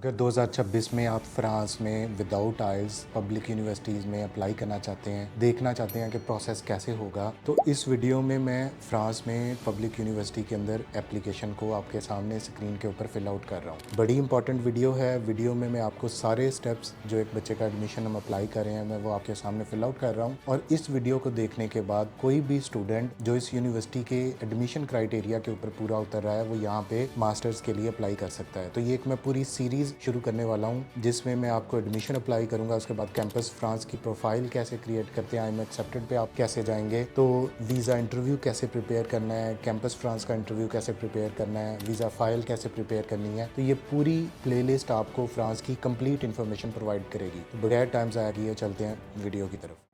अगर 2026 में आप फ्रांस में विदाउट आइल्स पब्लिक यूनिवर्सिटीज़ में अप्लाई करना चाहते हैं, देखना चाहते हैं कि प्रोसेस कैसे होगा, तो इस वीडियो में मैं फ्रांस में पब्लिक यूनिवर्सिटी के अंदर एप्लीकेशन को आपके सामने स्क्रीन के ऊपर फिल आउट कर रहा हूँ। बड़ी इंपॉर्टेंट वीडियो है। वीडियो में मैं आपको सारे स्टेप्स जो एक बच्चे का एडमिशन हम अप्लाई कर रहे हैं, मैं वो आपके सामने फिल आउट कर रहा हूँ। और इस वीडियो को देखने के बाद कोई भी स्टूडेंट जो इस यूनिवर्सिटी के एडमिशन क्राइटेरिया के ऊपर पूरा उतर रहा है, वो यहाँ पे मास्टर्स के लिए अप्लाई कर सकता है। तो ये एक मैं पूरी सीरीज शुरू करने वाला हूँ जिसमें मैं आपको एडमिशन अप्लाई करूंगा, उसके बाद कैंपस फ्रांस की प्रोफाइल कैसे क्रिएट करते हैं, आई एम एक्सेप्टेड पे आप कैसे जाएंगे, तो वीज़ा इंटरव्यू कैसे प्रिपेयर करना है, कैंपस फ्रांस का इंटरव्यू कैसे प्रिपेयर करना है, वीज़ा फाइल कैसे प्रिपेयर करनी है। तो ये पूरी प्लेलिस्ट आपको फ्रांस की कंप्लीट इन्फॉर्मेशन प्रोवाइड करेगी। तो बगैर टाइम ज़ाया किए चलते हैं वीडियो की तरफ।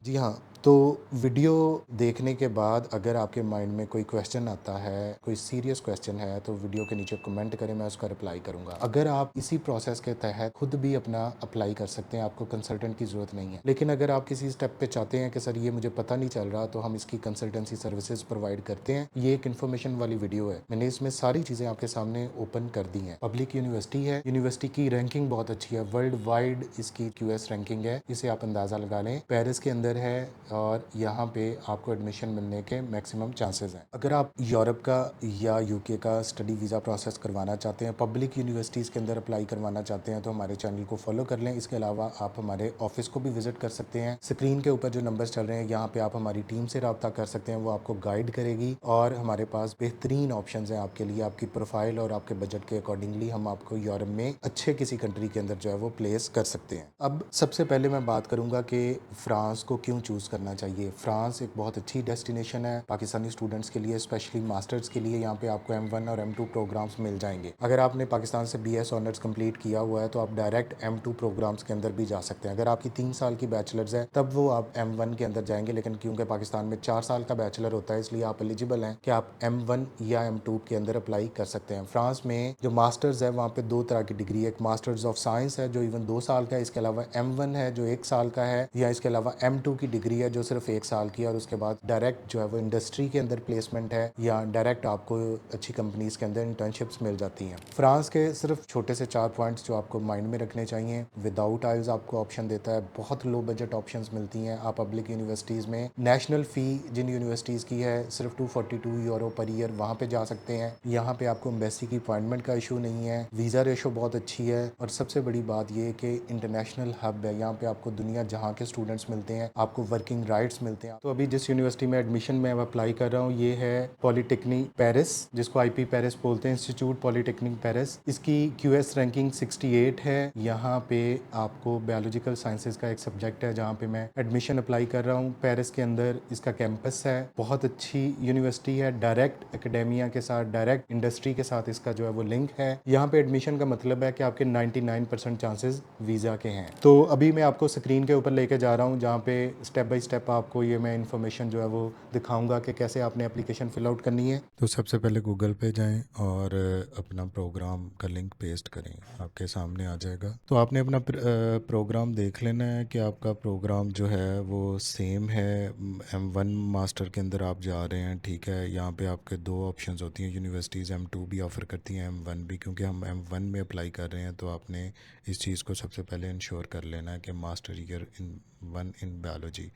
जी हाँ, तो वीडियो देखने के बाद अगर आपके माइंड में कोई क्वेश्चन आता है, कोई सीरियस क्वेश्चन है, तो वीडियो के नीचे कमेंट करें, मैं उसका रिप्लाई करूंगा। अगर आप इसी प्रोसेस के तहत खुद भी अपना अप्लाई कर सकते हैं, आपको कंसल्टेंट की ज़रूरत नहीं है। लेकिन अगर आप किसी स्टेप पे चाहते हैं कि सर ये मुझे पता नहीं चल रहा, तो हम इसकी कंसल्टेंसी सर्विसेज प्रोवाइड करते हैं। ये एक इन्फॉर्मेशन वाली वीडियो है, मैंने इसमें सारी चीज़ें आपके सामने ओपन कर दी हैं। पब्लिक यूनिवर्सिटी है, यूनिवर्सिटी की रैंकिंग बहुत अच्छी है, वर्ल्ड वाइड इसकी QS रैंकिंग है, इसे आप अंदाज़ा लगा लें। पेरिस के अंदर है और यहाँ पे आपको एडमिशन मिलने के मैक्सिमम चांसेस हैं। अगर आप यूरोप का या UK का स्टडी वीज़ा प्रोसेस करवाना चाहते हैं, पब्लिक यूनिवर्सिटीज़ के अंदर अप्लाई करवाना चाहते हैं, तो हमारे चैनल को फॉलो कर लें। इसके अलावा आप हमारे ऑफिस को भी विजिट कर सकते हैं। स्क्रीन के ऊपर जो नंबर्स चल रहे हैं, यहाँ पे आप हमारी टीम से रब्ता कर सकते हैं, वो आपको गाइड करेगी। और हमारे पास बेहतरीन ऑप्शन हैं आपके लिए, आपकी प्रोफाइल और आपके बजट के अकॉर्डिंगली हम आपको यूरोप में अच्छे किसी कंट्री के अंदर जो है वो प्लेस कर सकते हैं। अब सबसे पहले मैं बात करूंगा कि फ्रांस को क्यों चूज़ करना चाहिए। फ्रांस एक बहुत अच्छी डेस्टिनेशन है पाकिस्तानी स्टूडेंट्स के लिए, स्पेशली मास्टर्स के लिए। यहाँ पे आपको M1 और M2 प्रोग्राम्स मिल जाएंगे। अगर आपने पाकिस्तान से BS ऑनर्स कंप्लीट किया हुआ है, तो आप डायरेक्ट M2 प्रोग्राम्स के अंदर भी जा सकते हैं। अगर आपकी 3 साल की बैचलर्स है, तब वो आप M1 के अंदर जाएंगे। लेकिन क्योंकि पाकिस्तान में 4 साल का बैचलर होता है, इसलिए आप एलिजिबल हैं कि आप M1 या M2 के अंदर अप्लाई कर सकते हैं। फ्रांस में जो मास्टर्स है, वहाँ पे 2 तरह की डिग्री है। एक मास्टर्स ऑफ साइंस है जो इवन 2 साल का है, इसके अलावा M1 है जो 1 साल का है, या इसके अलावा M2 की डिग्री है जो सिर्फ 1 साल की है, और उसके बाद डायरेक्ट जो है वो इंडस्ट्री के अंदर प्लेसमेंट है, या डायरेक्ट आपको अच्छी कंपनीज के अंदर इंटर्नशिप्स मिल जाती हैं। फ्रांस के सिर्फ छोटे से 4 पॉइंट्स जो आपको माइंड में रखने चाहिए। विदाउट आइल्स आपको ऑप्शन देता है, बहुत लो बजट ऑप्शंस मिलती हैं। आप पब्लिक यूनिवर्सिटीज़ में नेशनल फ़ी जिन यूनिवर्सिटीज़ की है सिर्फ 242 यूरो पर ईयर, वहाँ पे जा सकते हैं। यहाँ पे आपको एम्बेसी की अपॉइंटमेंट का इशू नहीं है, वीज़ा रेशो बहुत अच्छी है, और सबसे बड़ी बात ये कि इंटरनेशनल हब है। यहाँ पे आपको दुनिया जहाँ के स्टूडेंट्स मिलते हैं, आपको वर्किंग राइट्स मिलते हैं। तो अभी जिस यूनिवर्सिटी में एडमिशन में अप्लाई कर रहा हूँ, ये है पॉलीटेक्निक पेरिस, जिसको IP पेरिस बोलते हैं, इंस्टीट्यूट पॉलीटेक्निक पेरिस। इसकी QS रैंकिंग 68 है। यहाँ पे आपको बायोलॉजिकल साइंसेज का एक सब्जेक्ट है जहाँ पे मैं एडमिशन अप्लाई कर रहा हूँ। पेरिस के अंदर इसका कैंपस है, बहुत अच्छी यूनिवर्सिटी है, डायरेक्ट एकेडेमिया के साथ, डायरेक्ट इंडस्ट्री के साथ इसका जो है वो लिंक है। यहाँ पे एडमिशन का मतलब है कि आपके 99% चांसेस वीज़ा के हैं। तो अभी मैं आपको स्क्रीन के ऊपर लेके जा रहा हूँ, जहाँ पे स्टेप बाय स्टेप आपको ये मैं इन्फॉर्मेशन जो है वो दिखाऊंगा कि कैसे आपने एप्लीकेशन फिल आउट करनी है। तो सबसे पहले गूगल पे जाएं और अपना प्रोग्राम का लिंक पेस्ट करें, आपके सामने आ जाएगा। तो आपने अपना प्रोग्राम देख लेना है कि आपका प्रोग्राम जो है वो सेम है। M1 मास्टर के अंदर आप जा रहे हैं, ठीक है। यहाँ पे आपके 2 ऑप्शंस होती हैं, यूनिवर्सिटीज़ M2 भी ऑफ़र करती हैं, M1 भी। क्योंकि हम M1 में अप्लाई कर रहे हैं, तो आपने इस चीज़ को सबसे पहले इंश्योर कर लेना है कि मास्टर ईयर इन बायोलॉजी।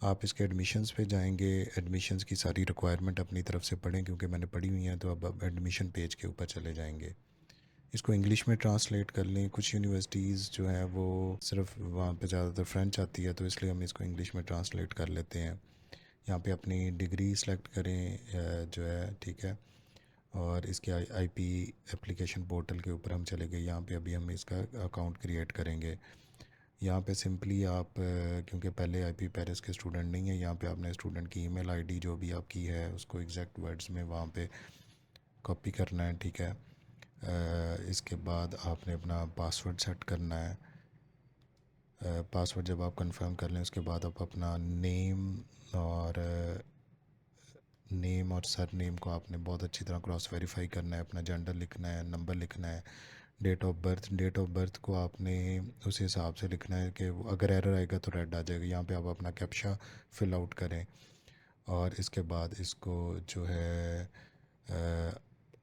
आप इसके एडमिशन्स पे जाएंगे, एडमिशन्स की सारी रिक्वायरमेंट अपनी तरफ से पढ़ें, क्योंकि मैंने पढ़ी हुई हैं। तो अब एडमिशन पेज के ऊपर चले जाएंगे, इसको इंग्लिश में ट्रांसलेट कर लें। कुछ यूनिवर्सिटीज़ जो हैं वो सिर्फ वहाँ पे ज़्यादातर फ्रेंच आती है, तो इसलिए हम इसको इंग्लिश में ट्रांसलेट कर लेते हैं। यहाँ पे अपनी डिग्री सेलेक्ट करें जो है, ठीक है। और इसके IP एप्लीकेशन पोर्टल के ऊपर हम चले गए। यहाँ पे अभी हम इसका अकाउंट क्रिएट करेंगे। यहाँ पे सिंपली आप क्योंकि पहले IP पेरिस के स्टूडेंट नहीं है, यहाँ पे आपने स्टूडेंट की ईमेल ID जो भी आपकी है उसको एग्जैक्ट वर्ड्स में वहाँ पे कॉपी करना है, ठीक है। इसके बाद आपने अपना पासवर्ड सेट करना है। पासवर्ड जब आप कंफर्म कर लें, उसके बाद आप अपना नेम और सर नेम को आपने बहुत अच्छी तरह क्रॉस वेरीफाई करना है। अपना जेंडर लिखना है, नंबर लिखना है, डेट ऑफ बर्थ को आपने उस हिसाब से लिखना है कि अगर एरर आएगा तो रेड आ जाएगा। यहाँ पे आप अपना कैप्चा फिल आउट करें और इसके बाद इसको जो है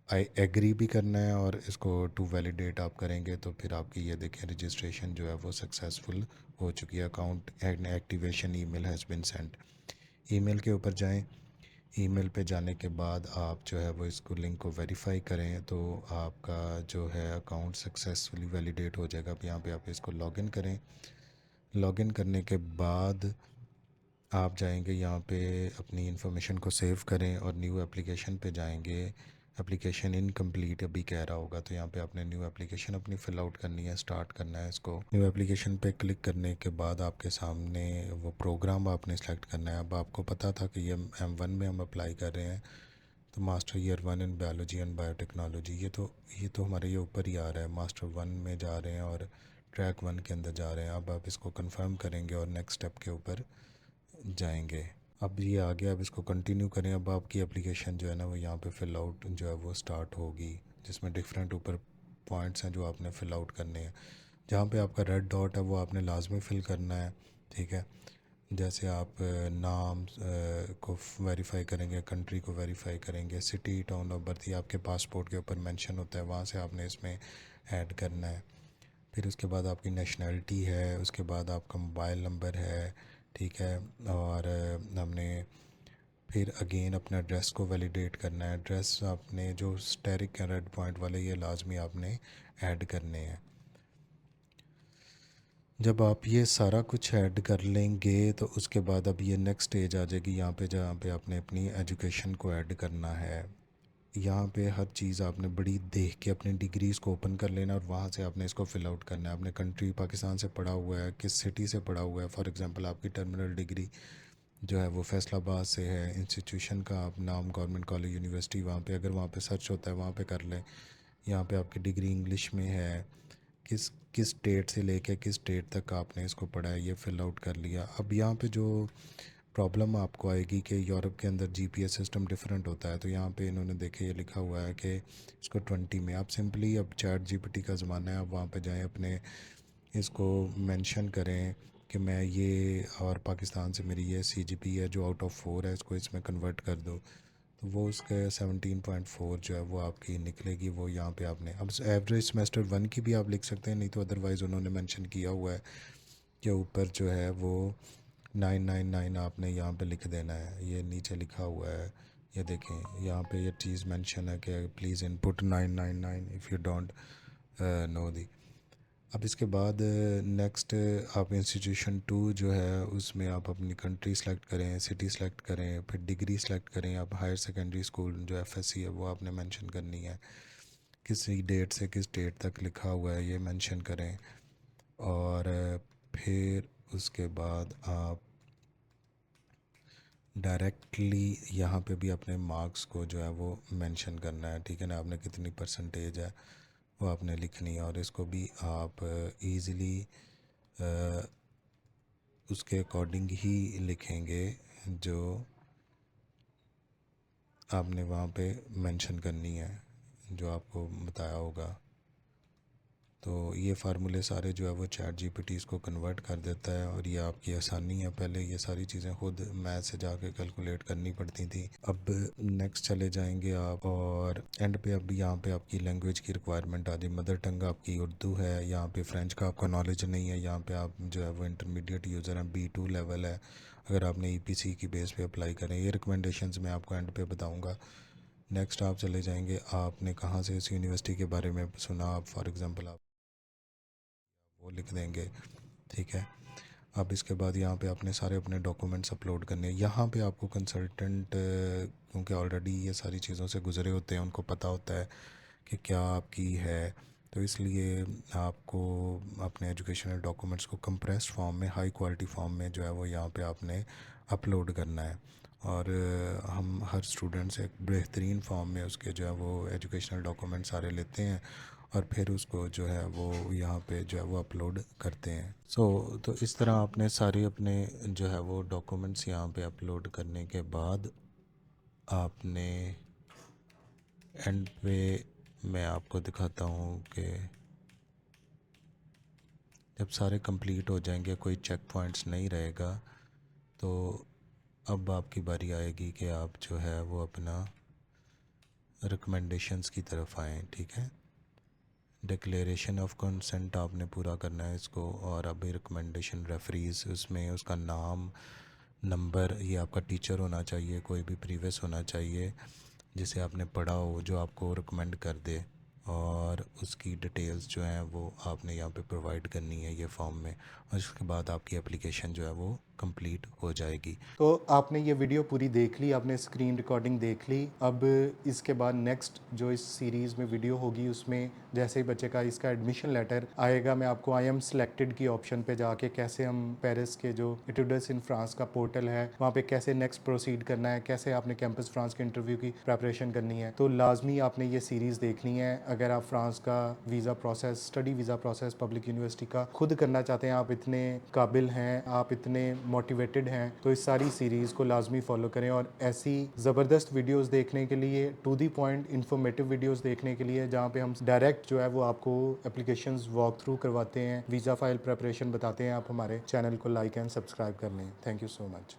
आई एग्री भी करना है और इसको टू वैलिडेट आप करेंगे तो फिर आपकी ये देखें रजिस्ट्रेशन जो है वो सक्सेसफुल हो चुकी है। Account and activation email has been send. Email के ऊपर जाएं। ईमेल पे जाने के बाद आप जो है वो इसको लिंक को वेरीफाई करें तो आपका जो है अकाउंट सक्सेसफुली वैलिडेट हो जाएगा। अब यहाँ पे आप इसको लॉगिन करें। लॉगिन करने के बाद आप जाएंगे यहाँ पे अपनी इन्फॉर्मेशन को सेव करें और न्यू एप्लीकेशन पे जाएंगे। एप्लीकेशन इनकम्प्लीट अभी कह रहा होगा तो यहाँ पे आपने न्यू एप्लीकेशन अपनी फ़िल आउट करनी है, स्टार्ट करना है इसको। न्यू एप्लीकेशन पे क्लिक करने के बाद आपके सामने वो प्रोग्राम आपने सेलेक्ट करना है। अब आपको पता था कि ये M1 में हम अप्लाई कर रहे हैं तो master year 1 in biology and biotechnology. ये तो हमारे ये ऊपर ही आ रहा है, मास्टर 1 में जा रहे हैं और ट्रैक 1 के अंदर जा रहे हैं। अब आप इसको कंफर्म करेंगे और नेक्स्ट स्टेप के ऊपर जाएंगे। अब ये आ गया, अब इसको कंटिन्यू करें। अब आपकी एप्लीकेशन जो है ना वो यहाँ पे फ़िल आउट जो है वो स्टार्ट होगी, जिसमें डिफरेंट ऊपर पॉइंट्स हैं जो आपने फ़िल आउट करने हैं। जहाँ पे आपका रेड डॉट है वो आपने लाजमी फ़िल करना है, ठीक है। जैसे आप नाम को वेरीफाई करेंगे, कंट्री को वेरीफाई करेंगे, सिटी टाउन ऑफ बर्थ ये आपके पासपोर्ट के ऊपर मेंशन होता है, वहाँ से आपने इसमें ऐड करना है। फिर उसके बाद आपकी नेशनैलिटी है, उसके बाद आपका मोबाइल नंबर है, ठीक है। और हमने फिर अगेन अपना एड्रेस को वैलिडेट करना है। एड्रेस आपने जो स्टेरिक है रेड पॉइंट वाले ये लाजमी आपने ऐड करने हैं। जब आप ये सारा कुछ ऐड कर लेंगे तो उसके बाद अब ये नेक्स्ट स्टेज आ जाएगी यहाँ पे, जहाँ पे आपने अपनी एजुकेशन को ऐड करना है। यहाँ पे हर चीज़ आपने बड़ी देख के अपनी डिग्रीज़ को ओपन कर लेना और वहाँ से आपने इसको फिल आउट करना है। आपने कंट्री पाकिस्तान से पढ़ा हुआ है, किस सिटी से पढ़ा हुआ है। फॉर एग्जांपल आपकी टर्मिनल डिग्री जो है वो फैसलाबाद से है, इंस्टीट्यूशन का आप नाम गवर्नमेंट कॉलेज यूनिवर्सिटी वहाँ पे अगर वहाँ पे सर्च होता है वहाँ पे कर लें। यहाँ पे आपकी डिग्री इंग्लिश में है, किस किस स्टेट से लेके किस स्टेट तक आपने इसको पढ़ा है ये फिल आउट कर लिया। अब यहाँ पे जो प्रॉब्लम आपको आएगी कि यूरोप के अंदर जीपीएस सिस्टम डिफरेंट होता है, तो यहाँ पे इन्होंने देखे ये लिखा हुआ है कि इसको 20 में आप सिंपली, अब चैट जीपीटी का ज़माना है, आप वहाँ पे जाएं, अपने इसको मेंशन करें कि मैं ये और पाकिस्तान से मेरी ये सीजीपी है जो आउट ऑफ 4 है, इसको इसमें कन्वर्ट कर दो तो वो उसके 17.4 जो है वो आपकी निकलेगी। वो यहाँ पे आपने अब एवरेज सेमेस्टर 1 की भी आप लिख सकते हैं, नहीं तो अदरवाइज़ उन्होंने मेंशन किया हुआ है कि ऊपर जो है वो 999 आपने यहाँ पे लिख देना है। ये नीचे लिखा हुआ है, ये देखें यहाँ पे ये चीज़ मेंशन है कि please input 999 if you don't know the. अब इसके बाद नेक्स्ट आप इंस्टीट्यूशन 2 जो है उसमें आप अपनी कंट्री सेलेक्ट करें, सिटी सेलेक्ट करें, फिर डिग्री सेलेक्ट करें। आप हायर सेकेंडरी स्कूल जो एफएससी है वो आपने मेंशन करनी है, किसी डेट से किस डेट तक लिखा हुआ है ये मेंशन करें। और फिर उसके बाद आप डायरेक्टली यहाँ पे भी अपने मार्क्स को जो है वो मेंशन करना है, ठीक है ना। आपने कितनी परसेंटेज है वो आपने लिखनी है और इसको भी आप इजीली उसके अकॉर्डिंग ही लिखेंगे जो आपने वहाँ पे मेंशन करनी है, जो आपको बताया होगा। तो ये फार्मूले सारे जो है वो चैट जीपीटी इसको कन्वर्ट कर देता है और ये आपकी आसानी है। पहले ये सारी चीज़ें खुद मैथ से जाके कैलकुलेट करनी पड़ती थी। अब नेक्स्ट चले जाएंगे आप और एंड पे अब यहाँ पे आपकी लैंग्वेज की रिक्वायरमेंट आ जाए। मदर टंग आपकी उर्दू है, यहाँ पे फ्रेंच का आपका नॉलेज नहीं है, यहाँ पे आप जो है वो इंटरमीडिएट यूज़र हैं, B2 लेवल है अगर आपने EPC की बेस पे अप्लाई करें। ये रिकमेंडेशंस मैं आपको एंड पे बताऊँगा। नेक्स्ट आप चले जाएंगे, आपने कहाँ से इस यूनिवर्सिटी के बारे में सुना, आप फॉर एग्ज़ाम्पल आप वो लिख देंगे, ठीक है। अब इसके बाद यहाँ पे आपने सारे अपने डॉक्यूमेंट्स अपलोड करने हैं। यहाँ पे आपको कंसल्टेंट क्योंकि ऑलरेडी ये सारी चीज़ों से गुजरे होते हैं, उनको पता होता है कि क्या आपकी है, तो इसलिए आपको अपने एजुकेशनल डॉक्यूमेंट्स को कंप्रेस्ड फॉर्म में, हाई क्वालिटी फॉर्म में जो है वो यहाँ पे आपने अपलोड करना है। और हम हर स्टूडेंट से एक बेहतरीन फॉर्म में उसके जो है वो एजुकेशनल डॉक्यूमेंट सारे लेते हैं और फिर उसको जो है वो यहाँ पे जो है वो अपलोड करते हैं। तो इस तरह आपने सारे अपने जो है वो डॉक्यूमेंट्स यहाँ पे अपलोड करने के बाद आपने एंड पे मैं आपको दिखाता हूँ कि जब सारे कंप्लीट हो जाएंगे, कोई चेक पॉइंट्स नहीं रहेगा, तो अब आपकी बारी आएगी कि आप जो है वो अपना रिकमेंडेशंस की तरफ आएँ। ठीक है, डिक्लेरेशन ऑफ कंसेंट आपने पूरा करना है इसको, और अभी रिकमेंडेशन रेफरीज, उसमें उसका नाम, नंबर, ये आपका टीचर होना चाहिए, कोई भी प्रीवियस होना चाहिए जिसे आपने पढ़ा हो जो आपको रिकमेंड कर दे, और उसकी डिटेल्स जो हैं वो आपने यहाँ पे प्रोवाइड करनी है ये फॉर्म में, और इसके बाद आपकी एप्लीकेशन जो है वो कंप्लीट हो जाएगी। तो आपने ये वीडियो पूरी देख ली, आपने स्क्रीन रिकॉर्डिंग देख ली। अब इसके बाद नेक्स्ट जो इस सीरीज़ में वीडियो होगी उसमें जैसे ही बच्चे का इसका एडमिशन लेटर आएगा, मैं आपको आई एम सिलेक्टेड की ऑप्शन पे जाके कैसे हम पेरिस के जो एटुडस इन फ्रांस का पोर्टल है वहाँ पे कैसे नेक्स्ट प्रोसीड करना है, कैसे आपने कैंपस फ्रांस के इंटरव्यू की प्रेपरेशन करनी है, तो लाजमी आपने ये सीरीज़ देखनी है। अगर आप फ्रांस का visa process, study visa process public university का खुद करना चाहते हैं, आप इतने काबिल हैं, आप इतने मोटिवेटेड हैं, तो इस सारी सीरीज़ को लाजमी फॉलो करें। और ऐसी ज़बरदस्त वीडियोस देखने के लिए, to the point informative videos देखने के लिए, जहाँ पे हम डायरेक्ट जो है वो आपको एप्लीकेशंस वॉक थ्रू करवाते हैं, वीज़ा फाइल प्रेपरेशन बताते हैं, आप हमारे चैनल को लाइक एंड सब्सक्राइब कर लें। Thank you so much.